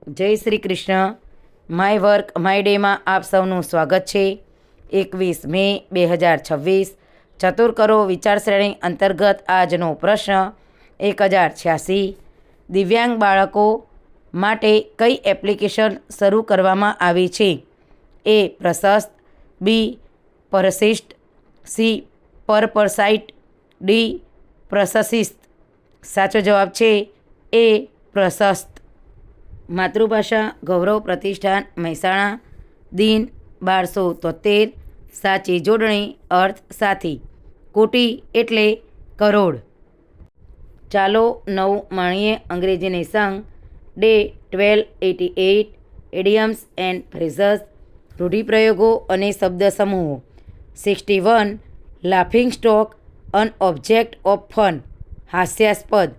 જય Shri Krishna. My work my ડેમાં આપ સૌનું સ્વાગત છે. 21 મે 2026 ચતુર કરો વિચાર શ્રેણી અંતર્ગત આજનો પ્રશ્ન 1086. દિવ્યાંગ બાળકો માટે કઈ એપ્લિકેશન શરૂ કરવામાં આવી છે? એ પ્રશસ્ત, બી પરસિસ્ટ, સી પરપરસાઇટ, ડી પ્રશસ્તિસ્ત. સાચો જવાબ છે એ પ્રશસ્ત. માતૃભાષા ગૌરવ પ્રતિષ્ઠાન મહેસાણા, દિન 1273. સાચી જોડણી અર્થ સાથી. કોટી એટલે કરોડ. ચાલો 9 માણીએ અંગ્રેજીની સંગ. ડે 1288. એડિયમ્સ એન્ડ ફ્રેઝસ રૂઢિપ્રયોગો અને શબ્દ સમૂહો. 61. Laughing stock an object of fun હાસ્યાસ્પદ.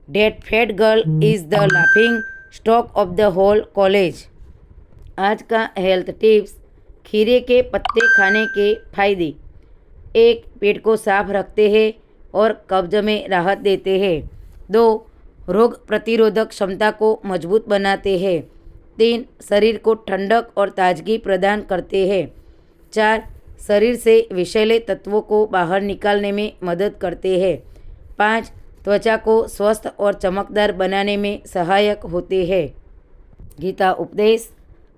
That fat girl is the laughing stock of the whole college. आज का हेल्थ टिप्स. खीरे के पत्ते खाने के फायदे. 1. पेट को साफ रखते हैं और कब्ज में राहत देते हैं. 2. रोग प्रतिरोधक क्षमता को मजबूत बनाते हैं. 3. शरीर को ठंडक और ताजगी प्रदान करते हैं. 4. शरीर से विषैले तत्वों को बाहर निकालने में मदद करते हैं. 5. त्वचा को स्वस्थ और चमकदार बनाने में सहायक होते हैं. गीता उपदेश.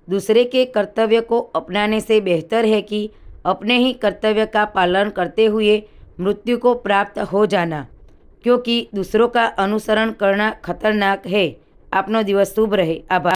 दूसरे के कर्तव्य को अपनाने से बेहतर है कि अपने ही कर्तव्य का पालन करते हुए मृत्यु को प्राप्त हो जाना, क्योंकि दूसरों का अनुसरण करना खतरनाक है. आपनो दिवस शुभ रहे. आभार.